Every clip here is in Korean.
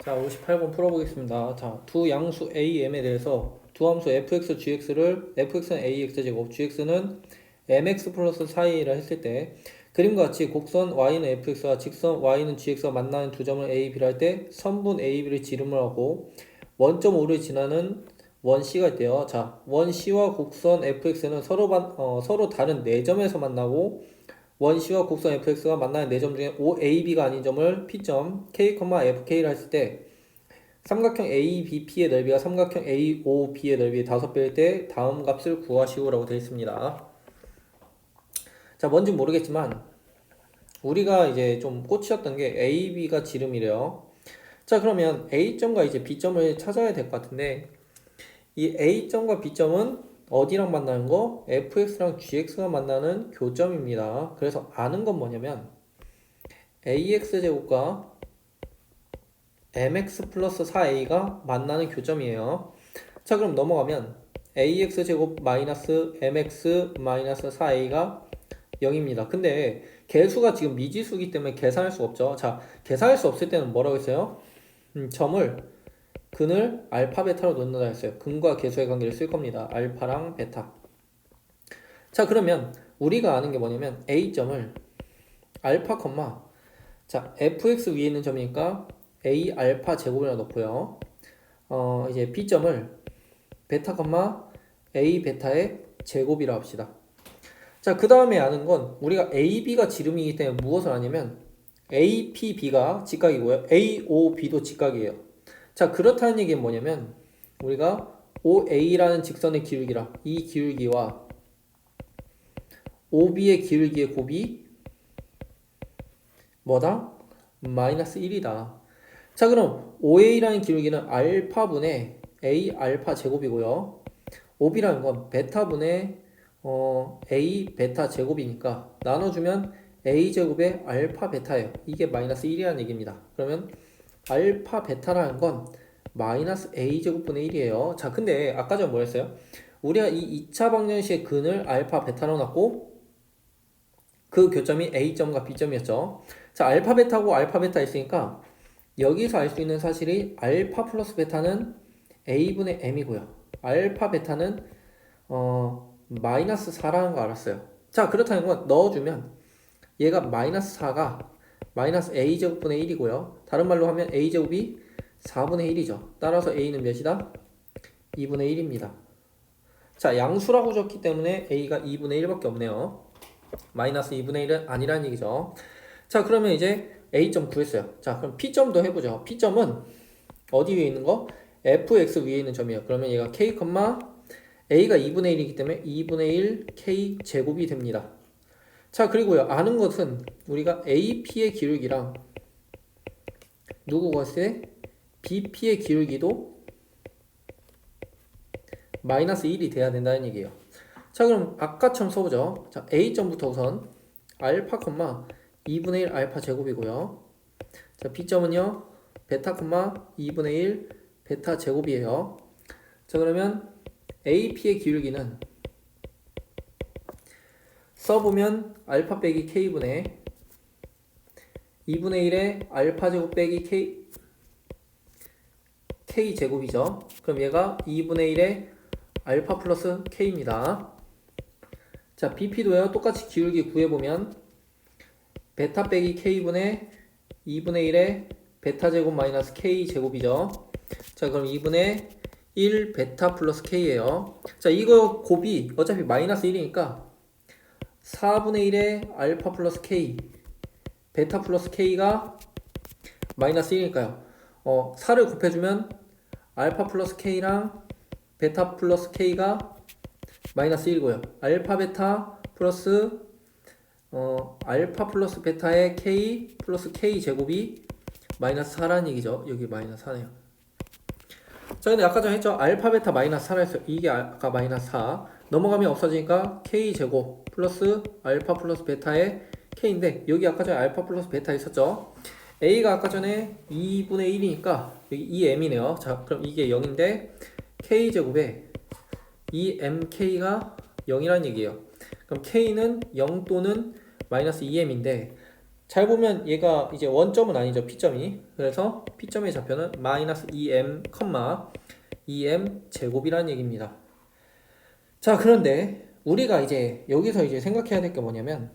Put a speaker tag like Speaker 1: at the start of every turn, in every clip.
Speaker 1: 자, 58번 풀어보겠습니다. 자, 두 양수 a, m에 대해서 두 함수 fx, gx를 fx는 ax제곱, gx는 mx 플러스 4a라 했을 때 그림과 같이 곡선 y는 fx와 직선 y는 gx가 만나는 두 점을 a, b를 할 때 선분 a, b를 지름을 하고 원점 5를 지나는 원 c가 있대요. 자, 원 c와 곡선 fx는 서로 다른 4점에서 만나고 원C와 곡선 fx가 만나는 4점 중에 OAB가 아닌 점을 P점, K, FK를 했을 때 삼각형 ABP의 넓이가 삼각형 AOB의 넓이의 5배일 때 다음 값을 구하시오라고 되어 있습니다. 자, 뭔지 모르겠지만 우리가 이제 좀 꽂히었던 게 AB가 지름이래요. 자, 그러면 A점과 이제 B점을 찾아야 될 것 같은데 이 A점과 B점은 어디랑 만나는 거? fx랑 gx가 만나는 교점입니다. 그래서 아는 건 뭐냐면 ax제곱과 mx 플러스 4a가 만나는 교점이에요. 자, 그럼 넘어가면 ax제곱 마이너스 mx 마이너스 4a가 0입니다. 근데 개수가 지금 미지수이기 때문에 계산할 수 없죠. 자, 계산할 수 없을 때는 뭐라고 했어요? 점을 근을 알파 베타로 놓는다 했어요. 근과 개수의 관계를 쓸 겁니다. 알파랑 베타. 자, 그러면 우리가 아는 게 뭐냐면 A점을 알파 컴마 자 fx 위에 있는 점이니까 A 알파 제곱이라 놓고요. 이제 B점을 베타 컴마 A 베타의 제곱이라 합시다. 자, 그 다음에 아는 건 우리가 AB가 지름이기 때문에 무엇을 아냐면 APB가 직각이고요. AOB도 직각이에요. 자, 그렇다는 얘기는 뭐냐면 우리가 OA라는 직선의 기울기랑 이 기울기와 OB의 기울기의 곱이 뭐다? 마이너스 1이다. 자, 그럼 OA라는 기울기는 알파분의 A 알파 제곱이고요. OB라는 건 베타분의 A 베타 제곱이니까 나눠주면 A 제곱의 알파 베타예요. 이게 마이너스 1이라는 얘기입니다. 그러면 알파 베타라는 건 마이너스 A 제곱분의 1이에요. 자, 근데 아까 전에 뭐였어요? 우리가 이 2차 방정식의 근을 알파 베타로 놨고 그 교점이 A점과 B점이었죠. 자, 알파 베타고 알파 베타 있으니까 여기서 알 수 있는 사실이 알파 플러스 베타는 A분의 M이고요. 알파 베타는 마이너스 4라는 거 알았어요. 자, 그렇다는 건 넣어주면 얘가 마이너스 4가 마이너스 A제곱분의 1이고요. 다른 말로 하면 A제곱이 4분의 1이죠. 따라서 A는 몇이다? 2분의 1입니다. 자, 양수라고 줬기 때문에 A가 2분의 1밖에 없네요. 마이너스 2분의 1은 아니라는 얘기죠. 자, 그러면 이제 A점 구했어요. 자, 그럼 P점도 해보죠. P점은 어디 위에 있는 거? fx 위에 있는 점이에요. 그러면 얘가 k, a가 2분의 1이기 때문에 2분의 1 k 제곱이 됩니다. 자, 그리고요, 아는 것은 우리가 AP의 기울기랑 누구 구했을 때 BP의 기울기도 마이너스 1이 돼야 된다는 얘기예요. 자, 그럼 아까처럼 써보죠. 자, A점부터 우선 알파, 2분의 1 알파 제곱이고요. 자, B점은요, 베타, 2분의 1 베타 제곱이에요. 자, 그러면 AP의 기울기는 써보면 알파 빼기 K분의 2분의 1의 알파 제곱 빼기 K 제곱이죠. 그럼 얘가 2분의 1의 알파 플러스 K입니다. 자, BP도요, 똑같이 기울기 구해보면 베타 빼기 K분의 2분의 1의 베타 제곱 마이너스 K 제곱이죠. 자, 그럼 2분의 1 베타 플러스 K예요. 자, 이거 곱이 어차피 마이너스 1이니까 4분의 1의 알파 플러스 K 베타 플러스 K가 마이너스 1이니까요. 4를 곱해주면 알파 플러스 K랑 베타 플러스 K가 마이너스 1이고요. 알파 베타 플러스 알파 플러스 베타의 K 플러스 K 제곱이 마이너스 4라는 얘기죠. 여기 마이너스 4네요. 자, 근데 아까 전에 했죠. 알파 베타 마이너스 4라 했어요. 이게 아까 마이너스 4 넘어가면 없어지니까 K 제곱 플러스 알파 플러스 베타의 K인데 여기 아까 전에 알파 플러스 베타 있었죠. A가 아까 전에 2분의 1이니까 여기 2m이네요. 자, 그럼 이게 0인데 K 제곱에 2mk가 0이라는 얘기예요. 그럼 K는 0 또는 마이너스 2m인데 잘 보면 얘가 이제 원점은 아니죠. P점이. 그래서 P점의 좌표는 마이너스 2m, 2m 제곱이라는 얘기입니다. 자, 그런데 우리가 이제 여기서 이제 생각해야 될 게 뭐냐면,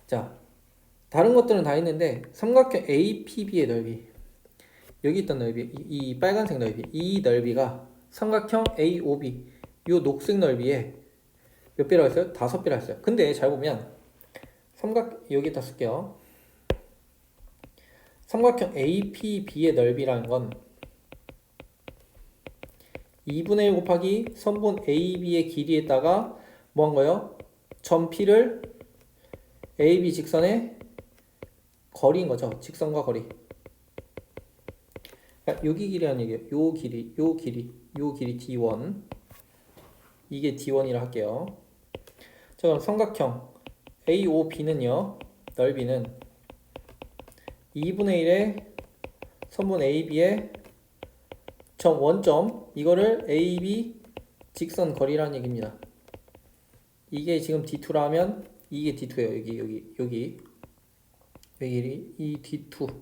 Speaker 1: 자, 다른 것들은 다 있는데 삼각형 APB의 넓이, 여기 있던 넓이, 이 빨간색 넓이, 이 넓이가 삼각형 AOB, 요 녹색 넓이에 몇 배라고 했어요? 5배라고 했어요. 근데 잘 보면 여기다 쓸게요. 삼각형 APB의 넓이라는 건 2분의 1 곱하기 선분 AB의 길이에다가 뭐 한 거예요? 점 P를 AB 직선의 거리인 거죠. 직선과 거리. 그러니까 여기 길이라는 얘기예요. 요 길이 D1. 이게 D1이라 할게요. 자, 그럼 삼각형 AOB는요. 넓이는 2분의 1의 선분 AB의 원점, 이거를 AB 직선 거리라는 얘기입니다. 이게 지금 D2라 하면 이게 D2예요. 여기 이 D2.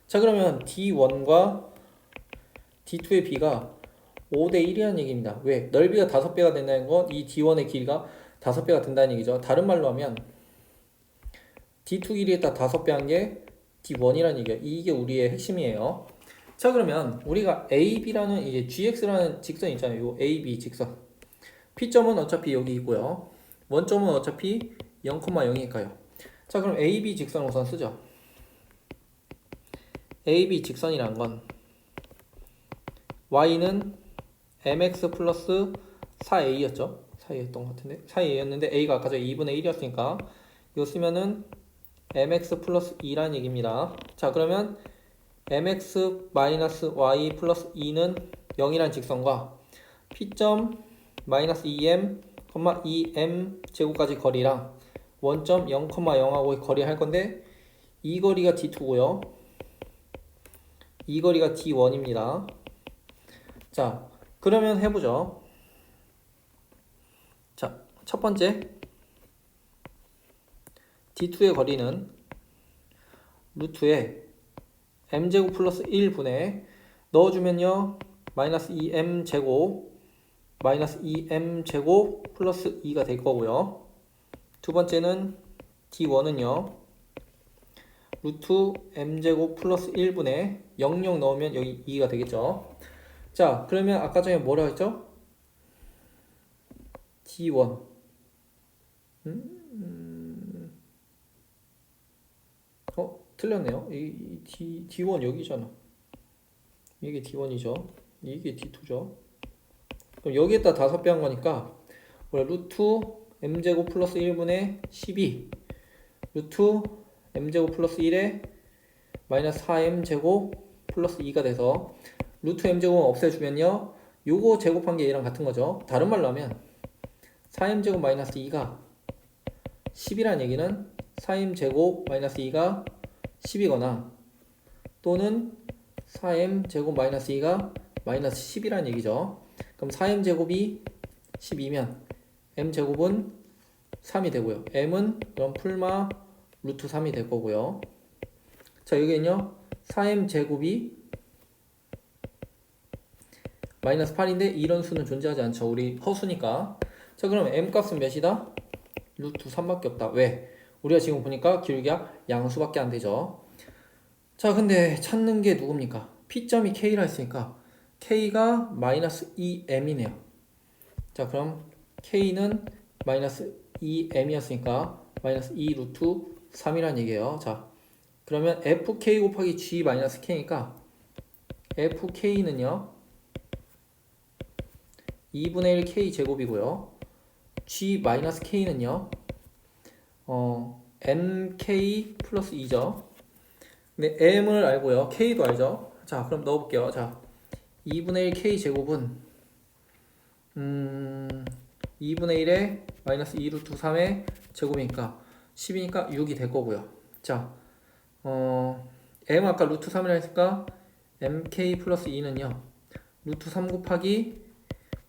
Speaker 1: 자, 그러면 D1과 D2의 B가 5대 1이라는 얘기입니다. 왜? 넓이가 5배가 된다는 건 이 D1의 길이가 5배가 된다는 얘기죠. 다른 말로 하면 D2 길이에다 5배 한 게 D1이라는 얘기예요. 이게 우리의 핵심이에요. 자, 그러면 우리가 AB라는 이제 GX라는 직선 있잖아요. 요 AB 직선. P점은 어차피 여기 있고요. 원점은 어차피 0,0이니까요. 자, 그럼 AB 직선 우선 쓰죠. AB 직선이란 건 Y는 mx 플러스 4a였죠. 4a였던 것 같은데 4a였는데 a가 아까 전에 2분의 1이었으니까 이거 쓰면은 mx 플러스 2라는 얘기입니다. 자, 그러면 mx 마이너스 y 플러스 2는 0이라는 직선과 P점 마이너스 2m, 2m 제곱까지 거리랑 원점 0,0하고의 거리 할 건데 이 거리가 D2고요. 이 거리가 D1입니다. 자, 그러면 해보죠. 자, 첫 번째 D2의 거리는 루트에 m제곱 플러스 1분의 넣어주면요 마이너스 2m제곱 마이너스 2m제곱 플러스 2가 될 거고요. 두 번째는 D1은요 루트 m제곱 플러스 1분의 00 넣으면 여기 2가 되겠죠. 자, 그러면 아까 전에 뭐라 했죠? D1 틀렸네요. D1 여기잖아. 이게 D1이죠. 이게 D2죠. 그럼 여기에다 5배 한 거니까 루트 m제곱 플러스 1분의 12 루트 m제곱 플러스 1에 마이너스 4m제곱 플러스 2가 돼서 루트 m제곱은 없애주면요 요거 제곱한 게 얘랑 같은 거죠. 다른 말로 하면 4m제곱 마이너스 2가 10이라는 얘기는 4m제곱 마이너스 2가 10이거나 또는 4m제곱 마이너스 2가 마이너스 10이라는 얘기죠. 그럼 4m제곱이 12면 m제곱은 3이 되고요. m은 그럼 풀마 루트 3이 될 거고요. 자, 여기는요 4m제곱이 마이너스 8인데 이런 수는 존재하지 않죠. 우리 허수니까. 자, 그럼 m값은 몇이다? 루트 3밖에 없다. 왜? 우리가 지금 보니까 기울기가 양수밖에 안 되죠. 자, 근데 찾는 게 누굽니까? P점이 K라 했으니까 K가 마이너스 2m이네요. 자, 그럼 K는 마이너스 2m이었으니까 마이너스 2 루트 3이란 얘기예요. 자, 그러면 FK 곱하기 G 마이너스 K니까 FK는요 2분의 1 K 제곱이고요. G 마이너스 K는요 MK 플러스 2죠. 근데 M을 알고요. K도 알죠. 자, 그럼 넣어볼게요. 자, 2분의 1 K 제곱은 2분의 1에 마이너스 2 루트 3의 제곱이니까 10이니까 6이 될 거고요. 자, M 아까 루트 3이라 했으니까 MK 플러스 2는요 루트 3 곱하기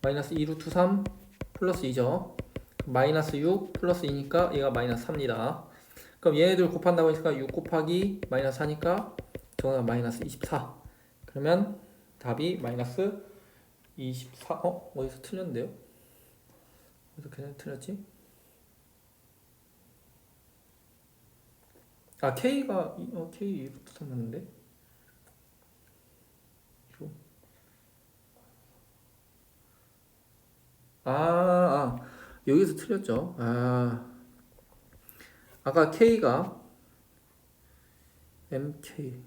Speaker 1: 마이너스 2 루트 3 플러스 2죠. 마이너스 6 플러스 2니까 얘가 마이너스 4입니다. 그럼 얘네들 곱한다고 하니까 6 곱하기 마이너스 4니까 저거는 마이너스 24. 그러면 답이 마이너스 24. 어디서 틀렸는데요? 어디서 그냥 틀렸지? 아, K가 K 이렇게 썼는데. 여기서 틀렸죠. 아까 K가 MK.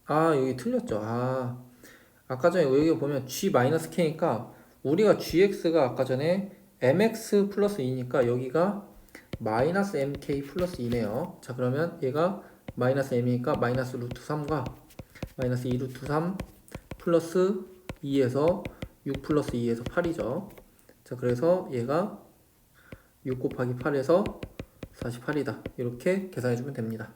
Speaker 1: 여기 틀렸죠. 아까 전에 여기 보면 G-K니까 우리가 GX가 아까 전에 MX 플러스 2니까 여기가 마이너스 MK 플러스 2네요. 자, 그러면 얘가 마이너스 M이니까 마이너스 루트 3과 마이너스 2 루트 3 플러스 2에서 6 플러스 2에서 8이죠. 자, 그래서 얘가 6 곱하기 8에서 48이다. 이렇게 계산해주면 됩니다.